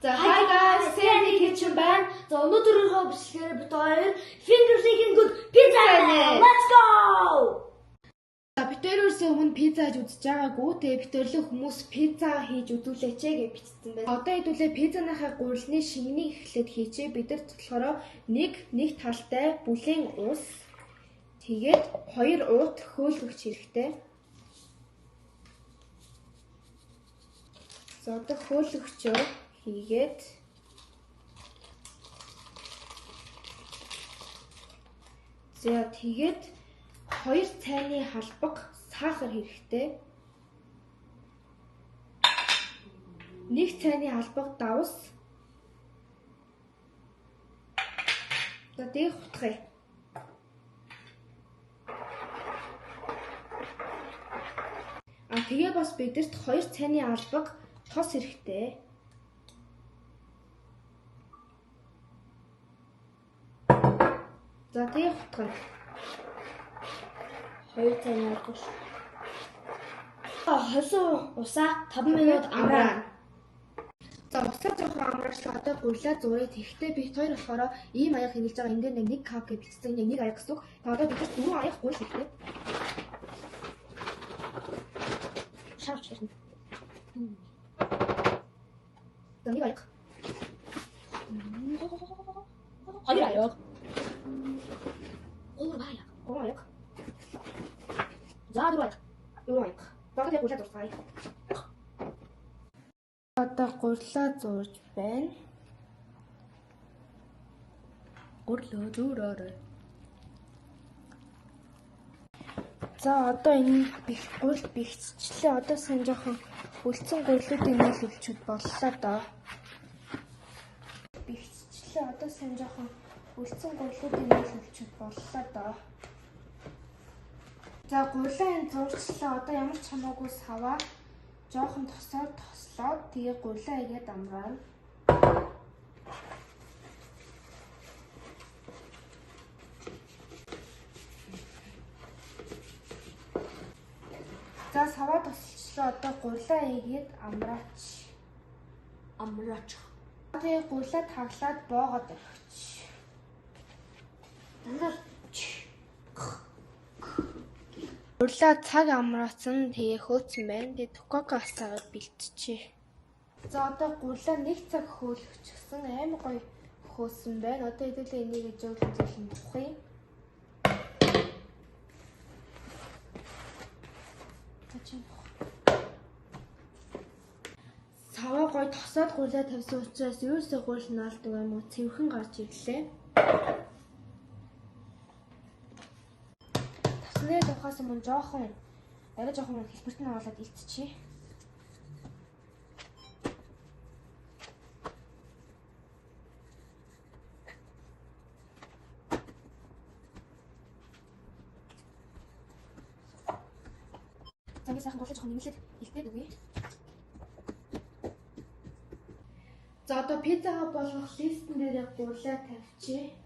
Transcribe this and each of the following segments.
За hi guys, Sandy Kitchen байна. За өнөөдрийнхөө бичлэгээр бид хоёр finger licking good pizza байна. Let's go! За бид хоёроос өмнө пизза хийж үзэж байгаагүй. Тэгээ бид хоёрлоо хүмүүс пизза хийж үзүүлээч гэж бичсэн байна. Одоо хэдүүлээ пиззаныхаа гурилны шинэнийг эхлээд хийчээ. Бид нар болохоор нэг талтай бүлээн ус, тэгээд 2 уут хөөлгөгч хэрэгтэй. За одоо хөөлгөгчөө хийгээд за тэгээд 2 цайны халбаг сахар хэрэгтэй. 1 цайны халбаг давс. За дэх утгая. Тэгээ бас бидэрт 2 цайны албаг тос хэрэгтэй. За дэх утгая. 2 цайны албаг. Хосоо усаа 5 минут амраа. За усаа жоохон амраачлаа одоо гуйлаа зурээд тэгэхдээ бид хоёр болохоор ийм аяг хэлж байгаа ингээд нэг кап гэж бичсэн нэг аяг гэсэн үг. Одоо бид 4 аяг гуйл хэрэгтэй. Шавч хэрнэ. За нэг аяг. Хоёр аяг. Гурван аяг. За дөрөв аяг. Дөрван аяг. Багт гуйлаа зурсаа. Одоо гурлаа зурж байна. Гурлаа зураарай. За одоо энэ гурил бэхжчлээ. Одоо сайн жоохон үлдсэн гурлуудыг нийлүүлчихэд боллоо доо. Бэхжчлээ. Одоо сайн жоохон үлдсэн гурлуудыг нийлүүлчихэд боллоо доо. За гурлаа энэ зурчлаа. Одоо ямар ч хамаагүй саваа жоохон тослоод тэгээ гурлаа игээд амраана. За саваа тосчлоо. Одоо гурлаа игээд амраач. Тэгээ гурлаа таглаад боогод орхич. Дандаа Гурлаа цаг амраасан тэгээ хөөцсөн байна. Тэгээ тококо асаагаад бэлтчихье. За одоо гурлаа 1 цаг хөөлгөчихсөн. Амар гоё хөөсөн байна. Одоо хэдүүлээ энийг жуулан зөөлөн тухъя. Саваа гоё тосоод гурлаа тавьсан учраас юусоо гуйл наалдаг юм уу? Цэвхэн гарч ирлээ. Тасны тухаас өмнө жоохон хэлбэрт нь оолоод илтчихье. За би сайхан гурлаа жоохон нэмэлээд илтээд үгүй. За одоо пиццагаа болгох листэн дээр гурлаа тавьчих.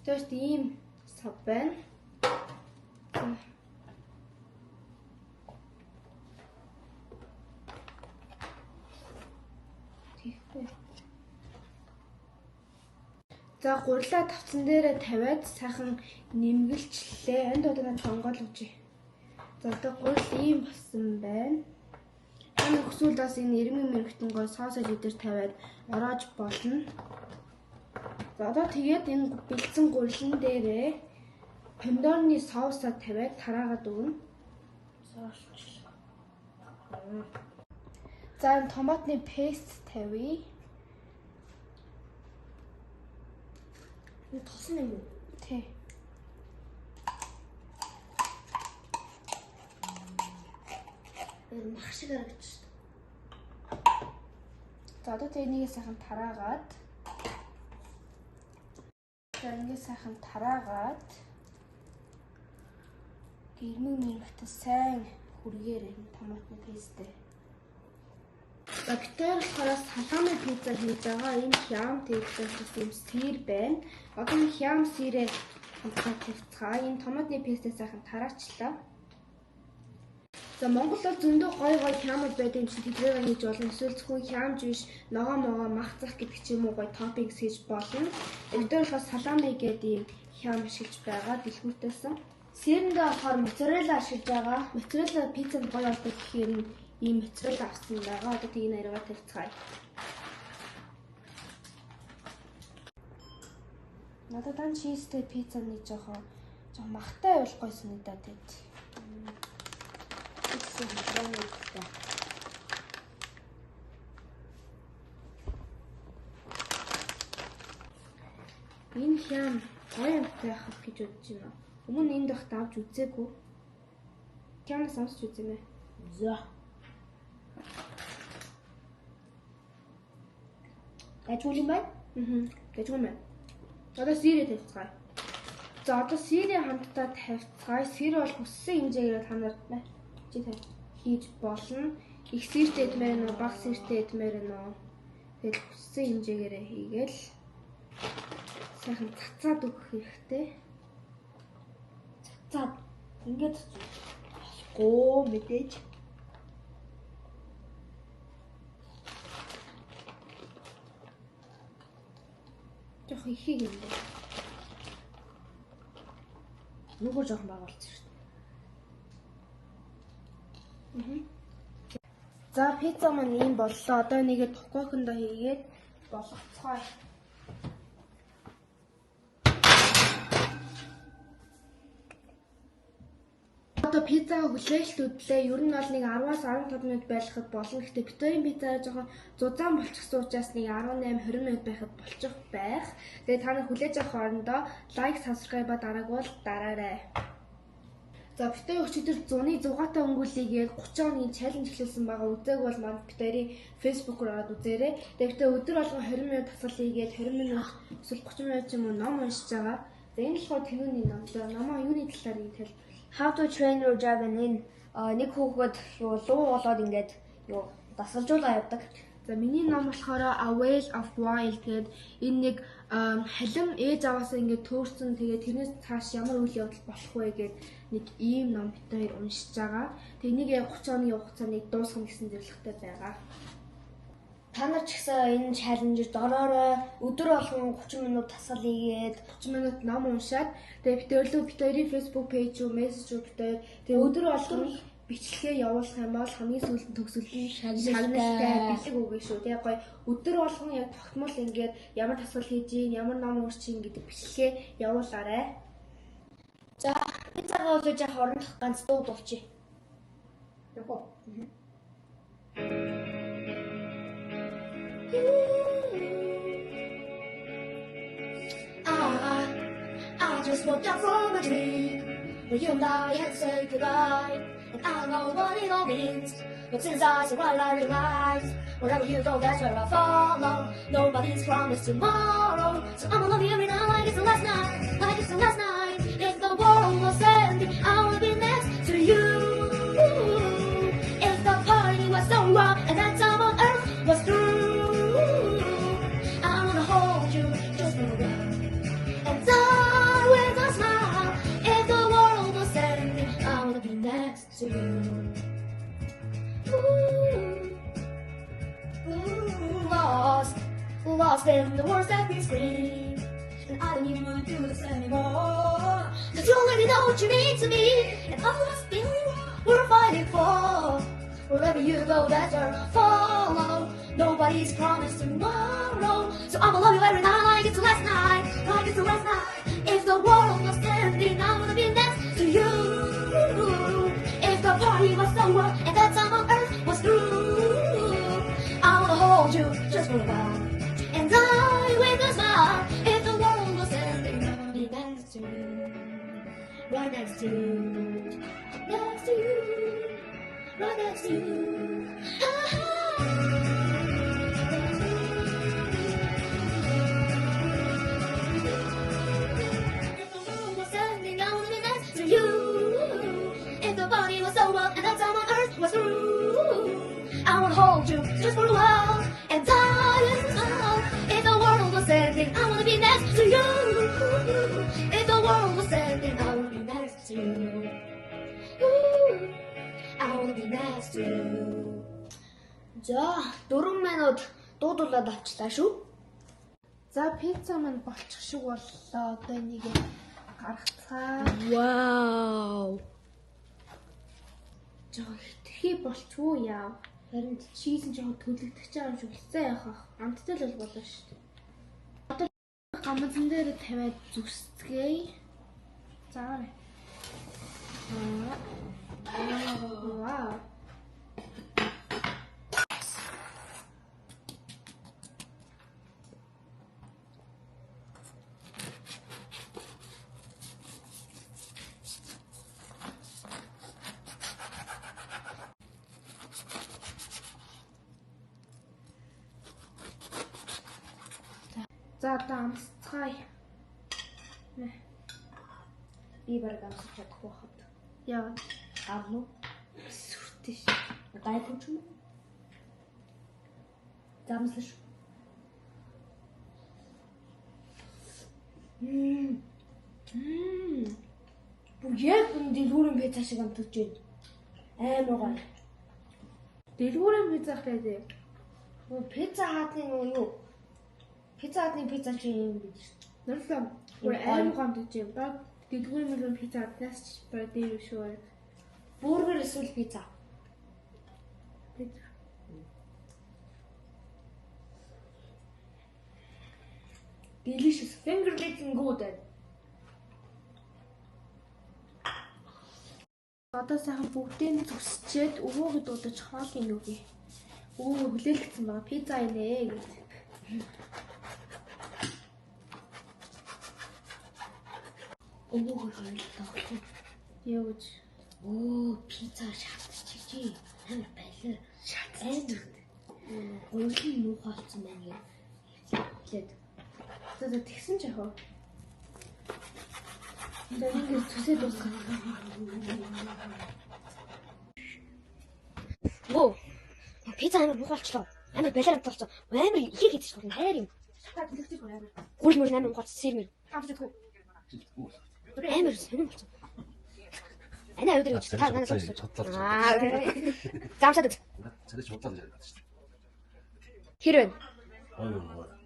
Тэгвэл ийм сав байна. За гурлаа тавцсан дээрээ тавиад сайхан нэмгэлчлээ. Энд одоо тонгол үжи. За одоо гурил ийм болсон байна. Энэ хүсвэл бас энэ ирмэн мэрэгтэн гой соосож идэр тавиад ороож болно. За одоо тэгээд энэ бэлдсэн гурилан дээрээ помидорны соусаа тавиад тараагаад өгнө. За энэ томатны пест тавья. энэ тосно юм уу? Тий. Энэ мах шиг харагдаж шүү дээ. За одоо энийг сайхан тараагаад гэрмэн мэрэгтэй сайн хүргээр энэ томатны песттэй. За битээр болохоор салааны пизза хийж байгаа. Энэ хям пиззаас юм сир байна. Одоо энэ хям сирээ хамтдаа тавьцгаа. Энэ томатны песттэй сайхан тараачлаа. За Монгол бол зөндөө гоё хямд байдаг юм чинь тэдгээр хийж болно. Эсвэл зөвхөн хямж биш, ногоо мах зах гэдэг ч юм уу гоё топпингс хийж болно. Эдгээр болохоор салами гэдэг хям ашиглаж байгаа дэлгүүртээсэн. Сэрэндээ болохоор моцарелла ашиглаж байгаа. Моцарелла пиццанд гоё болдог гэхээр ийм моцарелла авсан байгаа. Одоо тийг нэрээ тавьцгаая. Надад чизтэй пиццаны жоохон махтай явах гоё санагдаад байд. Энэ хям гоё амттай байх гэж бодож байна. Өмнө энд дахь давж үзээгүй. Хямнаас сонсч үзьмээ. За. Ажгүй юм байна? Ажгүй юм байна. Одоо сирээ тавьцгаая. За одоо сирээ хамтдаа тавьцгаая. Сирээ бол хүссэн хэмжээгээр та нарт хийж болно. Их сиртэй идмээр нөө, бага сиртэй идмээр нөө. Тэгэл хүссэн хэмжээгээр хийгээл сайхан цацаад өгөх хэрэгтэй. Цацаад ингээд болохгүй мэдээж. Жохо ихийг юм байна. Нөгөө жоохон бага болсон шүү дээ. За пицца маань ийм боллоо. Одоо нэгээ тохиохондоо хийгээд болгоцгоё. Одоо пиццагаа хүлээлтүүдлээ. Ер нь бол нэг 10-аас 15 минут байлгахад болно. Гэхдээ битүүрийн пиццаа жоохон зузаан болчихсон учраас нэг 18-20 минут байхад болчих байх. Тэгээ та нар хүлээж авах хоорондоо лайк, subscribe дараагүй бол дараарай. За битүүрийн өчигдөр 100-ны 6-тай өнгөлийгээд 30 оны чаленж эхлүүлсэн байгаа. Үзээг бол маань битүүрийн Facebook-оор ороод үзээрэй. Тэгээ битүүр өдөр болгон 20 минут тасгал хийгээд 20 минут эсвэл 30 минут юм уу ном уншиж байгаа. За энэ болохоор тэрүүний ном. За номоо юуны талаар ингэ тайлбар. How to Train Your Dragon энэ нэг хүүхэд юу луу болоод ингээд юу дасгалжуулаа явдаг. За миний ном болохоор A Way of Wild гэдэг энэ нэг халим ээж аваасаа ингээд төөрсөн. Тэгээд тэрнээс цааш ямар үйл явдал болох вэ гэдэг нэг ийм ном битээр уншиж байгаа. Тэгээ энийг 30 оны хугацаанд дуусгах гэсэн зорилготой байгаа. Та нар ч гэсэн энэ чаленжид ороорой. Өдөр болгон 30 минут тасгал хийгээд 30 минут ном уншаад тэгээ битээрлөө битээрийн Facebook page руу мессеж руу битээр тэгээ өдөр болгон бичлэгээ явуулах юм бол хамгийн сүүлд төгсөлтийн шагналтай бэлэг өгнө шүү. Тэгээ гоё өдөр болгон яг тогтмол ингээд ямар тасгал хийж ийн, ямар ном уншиж ийн гэдэг бичлэгээ явуулаарай. за пиццагаа олж хоорондох ганц дуу дуулчих. Яхоо. I just woke up from a dream where you and I had said goodbye, and I don't know what it all means, but since I said what I realized, wherever you go, that's where I follow. Nobody's promised tomorrow, so I'ma love you every night like it's the last night, like it's the last night. If the world was ending, I wanna be next to you. If the party was so wrong and that time on earth was through, I wanna hold you just for a while and die with a smile. If the world was ending, I wanna be next to you. Lost in the words that we scream, and I don't even wanna do this anymore. 'Cause you already know what you mean to me, and all this feeling we're fighting for. Wherever you go, that's where I follow. Nobody's promised tomorrow, so I'ma love you every night like it's the last night, like it's the last night. If the world was ending, I wanna be next to you. If the party was over and that time on earth was through, I wanna hold you just for a while and die with a smile. If the world was ending, I wanna be next to you, right next to you, next to you, right next to you. If the world was ending, I wanna be next to you. If the party was over and that time on earth was through, I wanna hold you just for a while and die with a smile. If the world was ending, I wanna be next to you. If the world was ending, I wanna be next to you. I wanna За 4 минут дуудуулаад авчлаа шүү. За пицца маань болчих шиг боллоо. Одоо энийг гаргацгаа. Вау. Жоо хитрхи болчихвоо яав. Харин чиз нь жоо төлөгдөх гэж байгаа юм шиг хэлсэн яхах. Амттай л бол болоо шүү дээ. Одоо гамзан дээр тавиад зүсцгээе. Заарай. Вау. За одоо амсцгаая. Би бараг амсах чадахгүй хаад. Яа. Авно. Сүртэй ш. Гайхаж юм. Замслаш. Бүгд энэ дэлгүүрийн пицца шиг амтж байна. Аймаг гоо. Дэлгүүрийн пиццах байдаг. Пицца хаатны юу? Пицца хаатны пицца чи юм биш. Нэрлээ. Өөр аим гомдож юм ба дэлгүүрийн пицца аднаас ч ба дээр шүү. Бургер эсвэл пицца. Delicious finger licking good. Одоо сайхан бүгдийг зүсчээд өвөөгөө дуудаж хоолыг нүгье. Өвөө хүлээлгцэн байгаа пицца инээ гэж. Өвөөгөө хойлоо. Юу гэж? Оо, пицца шатчихжээ. Амар байлаа. Шатчихжээ. Гурлын нүүх олцсон байна гээ. За тэгсэн ч яах вэ? За ингэ зүсээ дуусгах. Оо. Пицца амар муухайлчлаа. Амар балиараад болцсон. Амар ихийг хийчих болно. Хайр юм. Та дэлгэчих гоо амар. Гурл мөр амар муухайц сэрмэр. Амжчихгүй. Амар сонирм болцсон. Ана өдөр гэж та надад сонсож. Замсаад. царай бодлоо гэж яриад шүү Хэр вэ? дээ.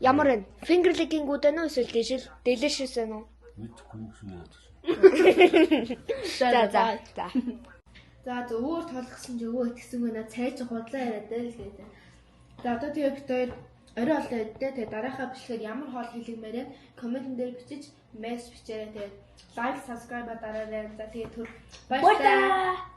Ямар вэ? Finger licking good вэ эсвэл delicious вэ? Мэдхгүй юм шиг байна. За. За өөр толгосон ч өвөө итгэсэн байна. Цайж худлаа яриад л гэдэг. За одоо тэгээ бид хоёр орой олоо өдөө тэгээ дараахаа бичлэгээр ямар хоол хийлгэмээр вэ? Комментэн дээр бичиж мессеж бичээрэй. Тэгээ лайк, subscribe дараарай. За тэгээ төр. Баярлалаа.